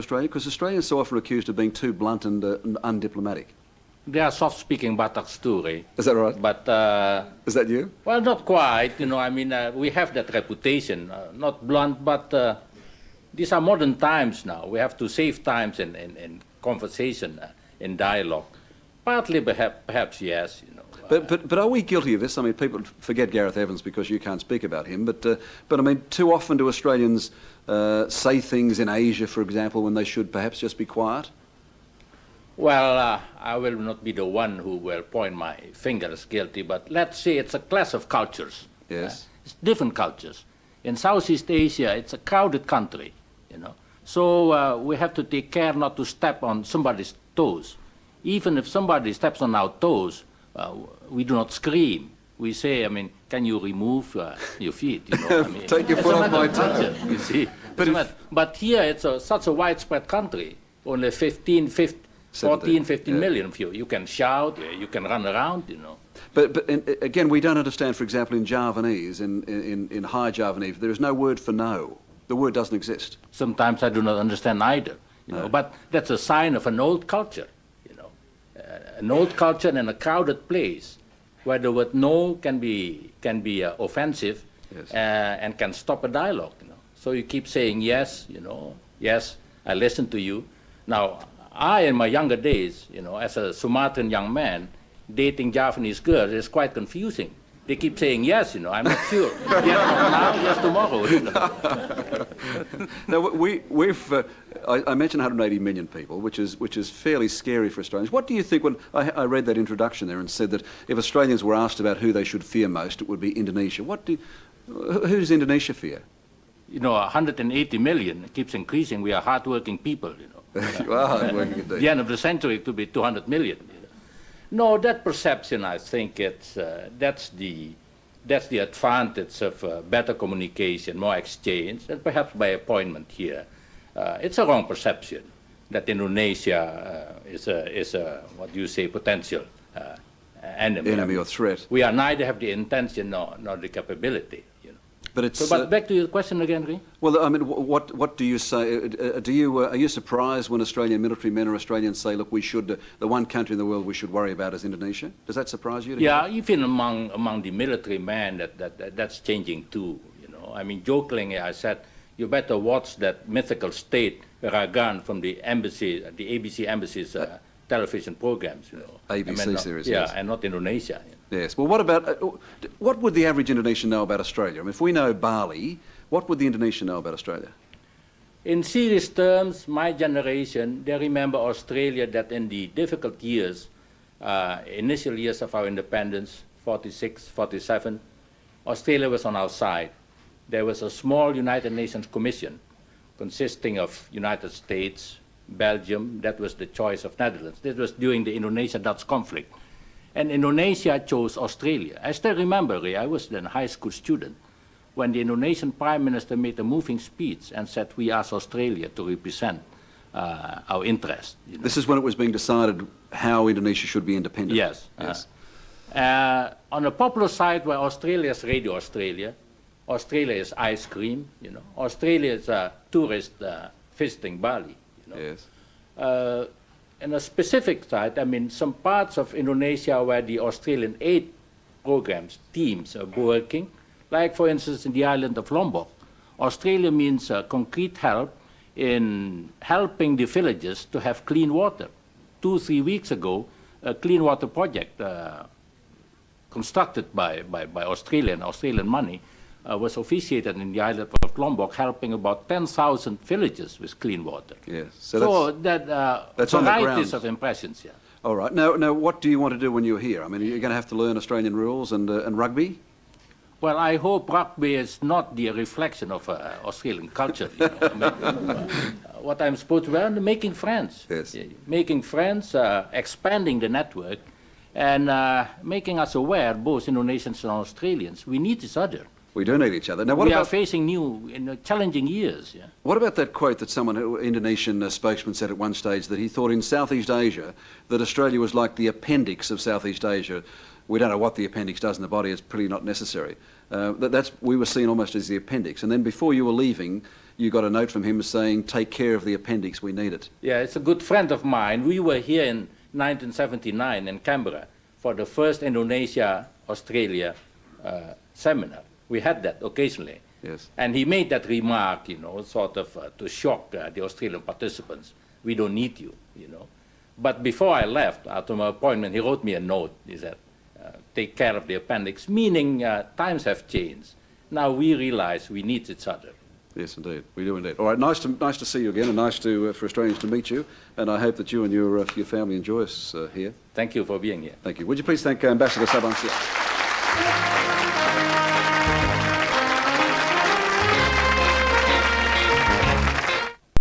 Australia? Because Australians are so often accused of being too blunt and undiplomatic. They are soft-speaking buttocks too, Ray. Is that right? But is that you? well, not quite. You know, I mean, we have that reputation. Not blunt, but these are modern times now. We have to save times in conversation, in dialogue. Partly, perhaps yes. You know. But are we guilty of this? I mean, people forget Gareth Evans because you can't speak about him. But I mean, too often do Australians say things in Asia, for example, when they should perhaps just be quiet? Well, I will not be the one who will point my finger as guilty, but let's say it's a clash of cultures. Yes. It's different cultures. In Southeast Asia, it's a crowded country, you know. So we have to take care not to step on somebody's toes. Even if somebody steps on our toes, we do not scream. We say, I mean, can you remove your feet? You know, I mean, take your foot off my toe. You see. But here it's such a widespread country. Only 14, 15 million of you. You can shout, you can run around, you know. But again, we don't understand, for example, in Javanese, in High Javanese, there is no word for no. The word doesn't exist. Sometimes I do not understand either, you know. But that's a sign of an old culture, you know. An old culture in a crowded place where the word no can be offensive, yes, and can stop a dialogue, you know. So you keep saying yes, you know, yes, I listen to you. Now, I, in my younger days, you know, as a Sumatran young man, dating Javanese girls is quite confusing. They keep saying yes, you know, I'm not sure. Yes now, yes tomorrow. You know. Now, I mentioned 180 million people, which is fairly scary for Australians. What do you think, when I read that introduction there and said that if Australians were asked about who they should fear most, it would be Indonesia. Who does Indonesia fear? You know, 180 million keeps increasing. We are hardworking people, you know. Well, at the end of the century, it will be 200 million. You know. No, that perception, I think, that's the advantage of better communication, more exchange, and perhaps by appointment here. It's a wrong perception that Indonesia is a what do you say, potential enemy or threat. We are neither have the intention nor the capability. But it's. But back to your question again, Ray. Well, I mean, what do you say? Are you surprised when Australian military men or Australians say, "Look, we should the one country in the world we should worry about is Indonesia"? Does that surprise you? Yeah, even among the military men, that's changing too. You know, I mean, jokingly, I said, you better watch that mythical state Ragan from the embassy, the ABC embassy's television programs. You know, ABC series. Yeah, yes. And not Indonesia. Yes. Well, what would the average Indonesian know about Australia? I mean, if we know Bali, what would the Indonesian know about Australia? In serious terms, my generation, they remember Australia that in the difficult years, initial years of our independence, 46, 47, Australia was on our side. There was a small United Nations Commission consisting of United States, Belgium, that was the choice of Netherlands. This was during the Indonesia-Dutch conflict. And Indonesia chose Australia. I still remember, Ray, I was then a high school student, when the Indonesian Prime Minister made a moving speech and said, we ask Australia to represent our interest. You know. This is when it was being decided how Indonesia should be independent. Yes. Yes. On the popular side, where Australia is Radio Australia, Australia is ice cream, you know. Australia is a tourist visiting Bali, you know. Yes. In a specific side, I mean, some parts of Indonesia where the Australian aid programs, teams are working, like, for instance, in the island of Lombok. Australia means concrete help in helping the villages to have clean water. 2-3 weeks ago, a clean water project constructed by Australian money was officiated in the island of Lombok, helping about 10,000 villages with clean water. Yes. So that's varieties of impressions, yeah. All right. Now, what do you want to do when you're here? I mean, you're going to have to learn Australian rules and rugby? Well, I hope rugby is not the reflection of Australian culture. You know? I mean, what I'm supposed to learn, making friends. Yes. Making friends, expanding the network, and making us aware, both Indonesians and Australians, we need each other. We do need each other. Now, we are facing new, challenging years. Yeah. What about that quote that someone, Indonesian spokesman, said at one stage that he thought in Southeast Asia that Australia was like the appendix of Southeast Asia. We don't know what the appendix does in the body. It's pretty not necessary. We were seen almost as the appendix. And then before you were leaving, you got a note from him saying, take care of the appendix, we need it. Yeah, it's a good friend of mine. We were here in 1979 in Canberra for the first Indonesia-Australia seminar. We had that occasionally. Yes. And he made that remark, sort of to shock the Australian participants. We don't need you, But before I left, after my appointment, he wrote me a note. He said, take care of the appendix, meaning times have changed. Now we realize we need each other. Yes, indeed. We do indeed. All right, nice to see you again, and nice for Australians to meet you. And I hope that you and your family enjoy us here. Thank you for being here. Thank you. Would you please thank Ambassador Sabancia?